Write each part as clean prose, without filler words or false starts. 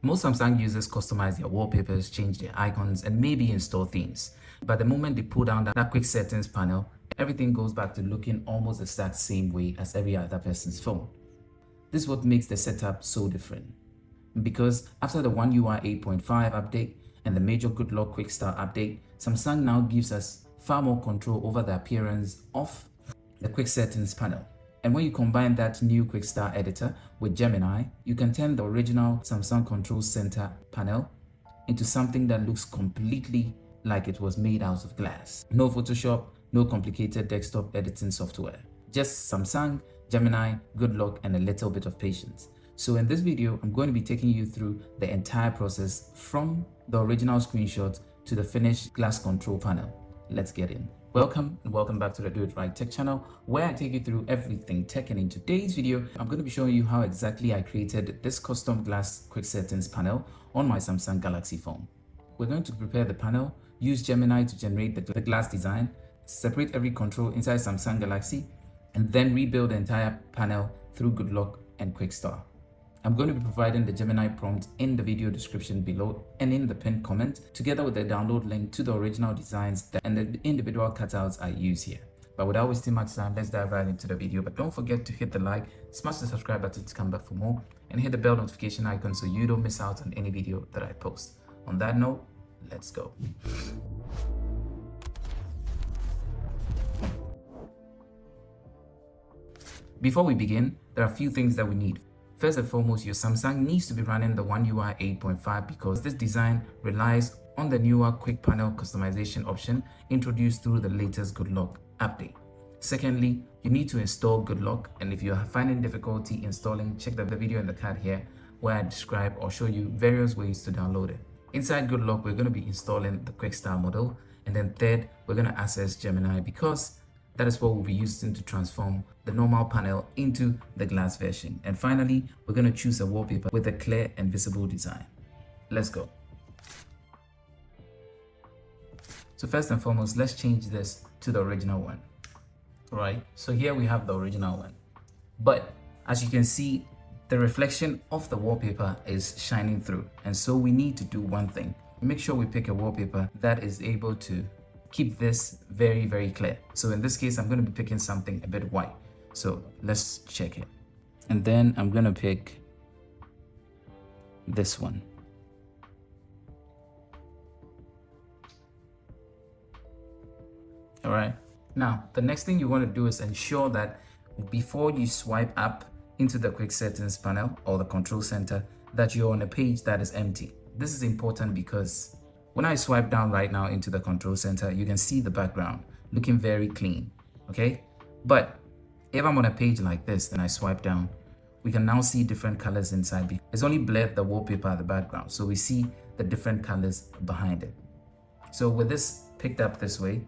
Most Samsung users customize their wallpapers, change their icons, and maybe install themes. But the moment they pull down that quick settings panel, everything goes back to looking almost the exact same way as every other person's phone. This is what makes the setup so different. Because after the One UI 8.5 update and the major Lock QuickStar update, Samsung now gives us far more control over the appearance of the quick settings panel. And when you combine that new QuickStar editor with Gemini, you can turn the original Samsung Control Center panel into something that looks completely like it was made out of glass. No Photoshop, no complicated desktop editing software. Just Samsung, Gemini, good luck, and a little bit of patience. So in this video, I'm going to be taking you through the entire process from the original screenshot to the finished glass control panel. Let's get in. Welcome and welcome back to the Doitright Tech channel, where I take you through everything tech. And in today's video, I'm going to be showing you how exactly I created this custom glass quick settings panel on my Samsung Galaxy phone. We're going to prepare the panel, use Gemini to generate the glass design, separate every control inside Samsung Galaxy, and then rebuild the entire panel through Good Luck and QuickStar. I'm going to be providing the Gemini prompt in the video description below and in the pinned comment, together with the download link to the original designs and the individual cutouts I use here. But without wasting much time, let's dive right into the video. But don't forget to hit the like, smash the subscribe button to come back for more, and hit the bell notification icon so you don't miss out on any video that I post. On that note, let's go. Before we begin, there are a few things that we need. First and foremost, your Samsung needs to be running the One UI 8.5 because this design relies on the newer quick panel customization option introduced through the latest Good Luck update. Secondly, you need to install Good Luck, and if you are finding difficulty installing, check the video in the card here where I describe or show you various ways to download it. Inside Good Luck, we're going to be installing the QuickStar model, and then third, we're going to access Gemini because that is what we'll be using to transform the normal panel into the glass version. And finally, we're going to choose a wallpaper with a clear and visible design. Let's go. So first and foremost, let's change this to the original one. All right, so here we have the original one. But as you can see, the reflection of the wallpaper is shining through. And so we need to do one thing. Make sure we pick a wallpaper that is able to keep this very, very clear. So in this case, I'm going to be picking something a bit white. So let's check it. And then I'm going to pick this one. All right. Now, the next thing you want to do is ensure that before you swipe up into the quick settings panel or the control center, that you're on a page that is empty. This is important because when I swipe down right now into the control center, you can see the background looking very clean, okay? But if I'm on a page like this and I swipe down, we can now see different colors inside. It's only blurred the wallpaper at the background, so we see the different colors behind it. So with this picked up this way,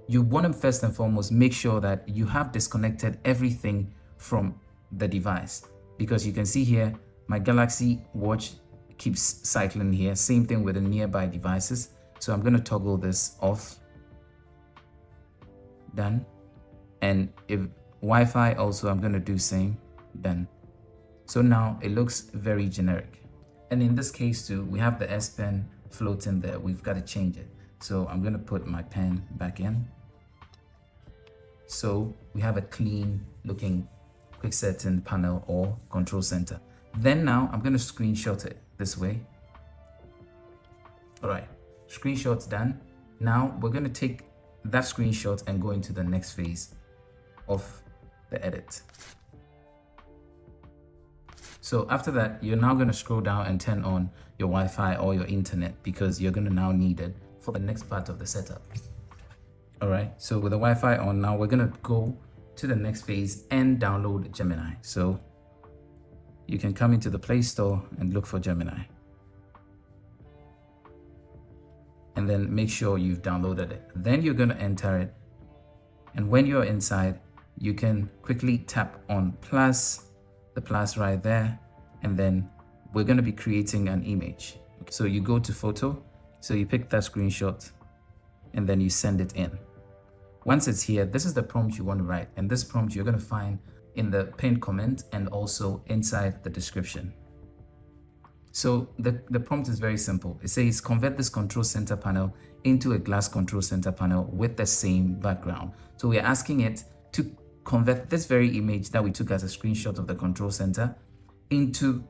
you want to first and foremost make sure that you have disconnected everything from the device, because you can see here, my Galaxy Watch keeps cycling here. Same thing with the nearby devices. So I'm going to toggle this off. Done. And if Wi-Fi also, I'm going to do same. Done. So now it looks very generic. And in this case too, we have the S Pen floating there. We've got to change it. So I'm going to put my pen back in. So we have a clean looking quick setting panel or control center. Then now I'm going to screenshot it this way. All right, screenshot's done. Now we're going to take that screenshot and go into the next phase of the edit. So after that, you're now going to scroll down and turn on your Wi-Fi or your internet, because you're going to now need it for the next part of the setup. All right, so with the Wi-Fi on now, we're going to go to the next phase and download Gemini. So you can come into the Play Store and look for Gemini. And then make sure you've downloaded it. Then you're going to enter it. And when you're inside, you can quickly tap on the plus right there. And then we're going to be creating an image. So you go to photo. So you pick that screenshot and then you send it in. Once it's here, this is the prompt you want to write. And this prompt you're going to find in the pinned comment and also inside the description. So the prompt is very simple. It says convert this control center panel into a glass control center panel with the same background. So we're asking it to convert this very image that we took as a screenshot of the control center into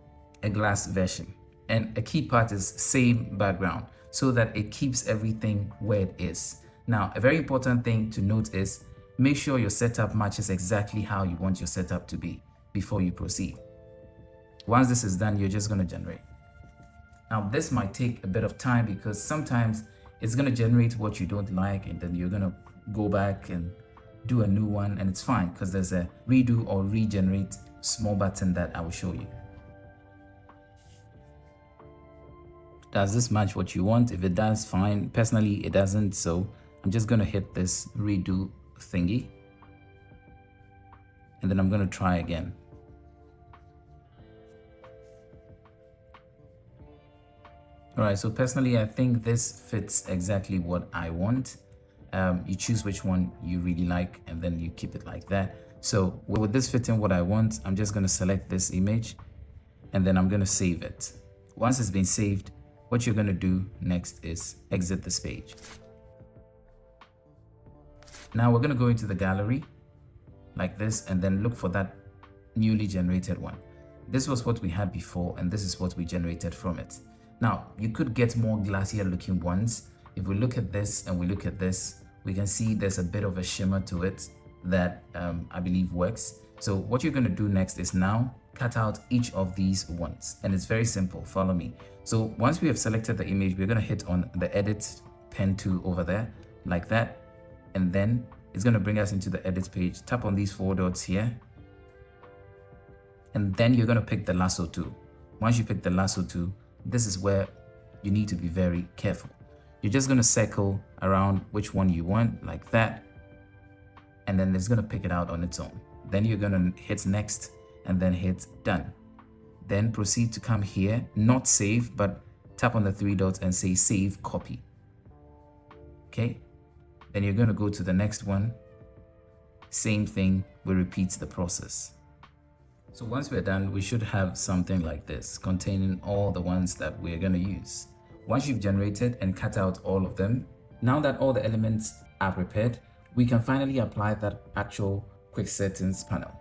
a glass version. And a key part is same background so that it keeps everything where it is. Now, a very important thing to note is make sure your setup matches exactly how you want your setup to be before you proceed. Once this is done, you're just going to generate. Now, this might take a bit of time because sometimes it's going to generate what you don't like, and then you're going to go back and do a new one, and it's fine because there's a redo or regenerate small button that I will show you. Does this match what you want? If it does, fine. Personally, it doesn't, so I'm just going to hit this redo thingy, and then I'm going to try again. All right, so personally, I think this fits exactly what I want. You choose which one you really like, and then you keep it like that. So with this fitting what I want, I'm just going to select this image, and then I'm going to save it. Once it's been saved, what you're going to do next is exit this page. Now we're going to go into the gallery like this, and then look for that newly generated one. This was what we had before, and this is what we generated from it. Now, you could get more glacier looking ones. If we look at this and we look at this, we can see there's a bit of a shimmer to it that I believe works. So what you're going to do next is now cut out each of these ones. And it's very simple. Follow me. So once we have selected the image, we're going to hit on the edit pen tool over there like that. And then it's going to bring us into the edit page. Tap on these 4 dots here. And then you're going to pick the lasso tool. Once you pick the lasso tool, this is where you need to be very careful. You're just going to circle around which one you want like that, and then it's going to pick it out on its own. Then you're going to hit next and then hit done. Then proceed to come here, not save, but tap on the 3 dots and say save copy. Okay, then you're going to go to the next one. Same thing, we repeat the process. So once we're done, we should have something like this containing all the ones that we're going to use. Once you've generated and cut out all of them, now that all the elements are prepared, we can finally apply that actual quick settings panel.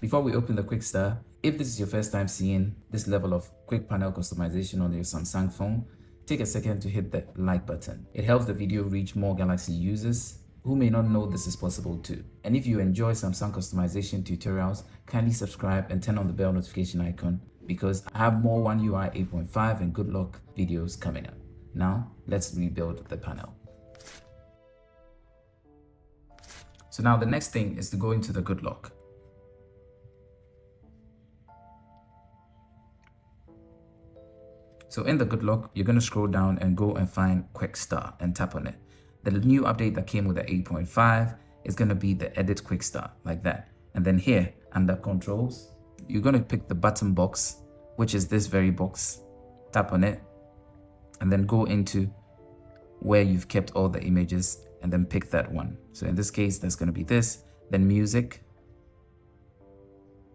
Before we open the QuickStar, if this is your first time seeing this level of quick panel customization on your Samsung phone, take a second to hit the like button. It helps the video reach more Galaxy users who may not know this is possible too. And if you enjoy Samsung customization tutorials, kindly subscribe and turn on the bell notification icon because I have more One UI 8.5 and good luck videos coming up. Now, let's rebuild the panel. So now the next thing is to go into the good luck. So in the good luck, you're going to scroll down and go and find QuickStar and tap on it. The new update that came with the 8.5 is going to be the edit QuickStar like that. And then here under controls, you're going to pick the button box, which is this very box. Tap on it and then go into where you've kept all the images and then pick that one. So in this case, that's going to be this. Then music.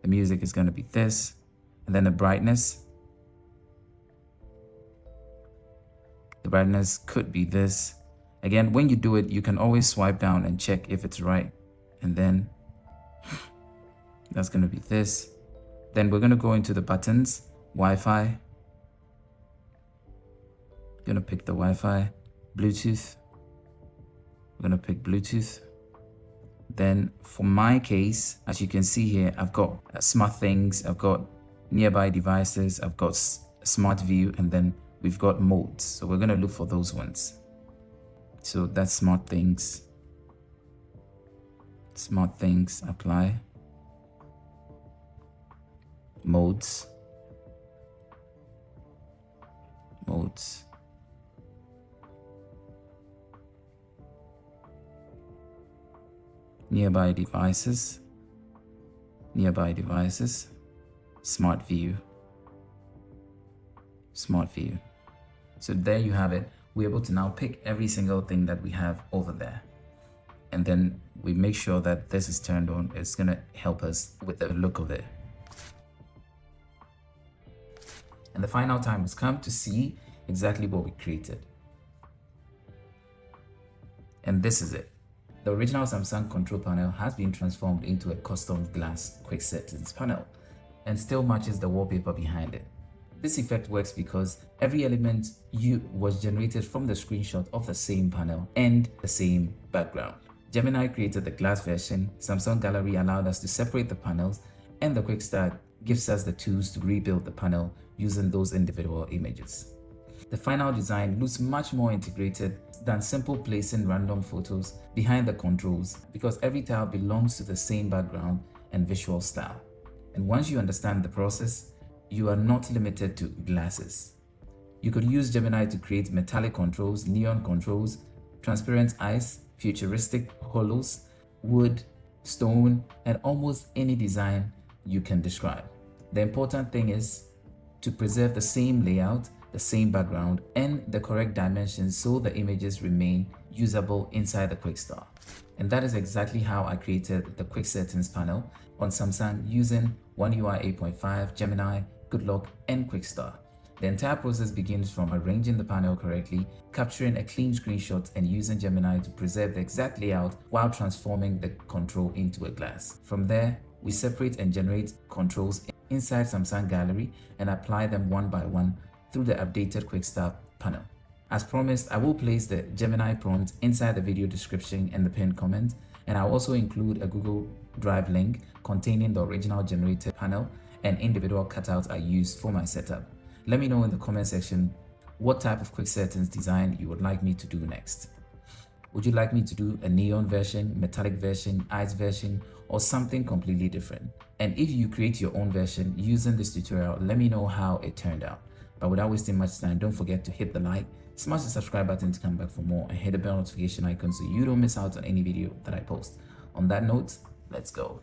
The music is going to be this. And then the brightness. The brightness could be this. Again, when you do it, you can always swipe down and check if it's right. And then that's going to be this. Then we're going to go into the buttons, Wi-Fi. Going to pick the Wi-Fi, Bluetooth. We're going to pick Bluetooth. Then for my case, as you can see here, I've got smart things, I've got nearby devices, I've got smart view, and then we've got modes. So we're going to look for those ones. So that's smart things. Smart things, apply. Modes. Modes. Nearby devices. Nearby devices. Smart view. Smart view. So there you have it. We're able to now pick every single thing that we have over there. And then we make sure that this is turned on. It's going to help us with the look of it. And the final time has come to see exactly what we created. And this is it. The original Samsung control panel has been transformed into a custom glass quick settings panel and still matches the wallpaper behind it. This effect works because every element was generated from the screenshot of the same panel and the same background. Gemini created the glass version, Samsung Gallery allowed us to separate the panels, and the QuickStar gives us the tools to rebuild the panel using those individual images. The final design looks much more integrated than simple placing random photos behind the controls because every tile belongs to the same background and visual style. And once you understand the process, you are not limited to glasses. You could use Gemini to create metallic controls, neon controls, transparent ice, futuristic hollows, wood, stone, and almost any design you can describe. The important thing is to preserve the same layout, the same background, and the correct dimensions so the images remain usable inside the QuickStar. And that is exactly how I created the quick settings panel on Samsung using One UI 8.5, Gemini, Good Lock, and QuickStar. The entire process begins from arranging the panel correctly, capturing a clean screenshot, and using Gemini to preserve the exact layout while transforming the control into a glass. From there, we separate and generate controls inside Samsung Gallery and apply them one by one through the updated QuickStar panel. As promised, I will place the Gemini prompt inside the video description and the pinned comment, and I'll also include a Google Drive link containing the original generated panel and individual cutouts I used for my setup. Let me know in the comment section what type of quick settings design you would like me to do next. Would you like me to do a neon version, metallic version, ice version, or something completely different? And if you create your own version using this tutorial, let me know how it turned out. But without wasting much time, don't forget to hit the like, smash the subscribe button to come back for more, and hit the bell notification icon so you don't miss out on any video that I post. On that note, let's go.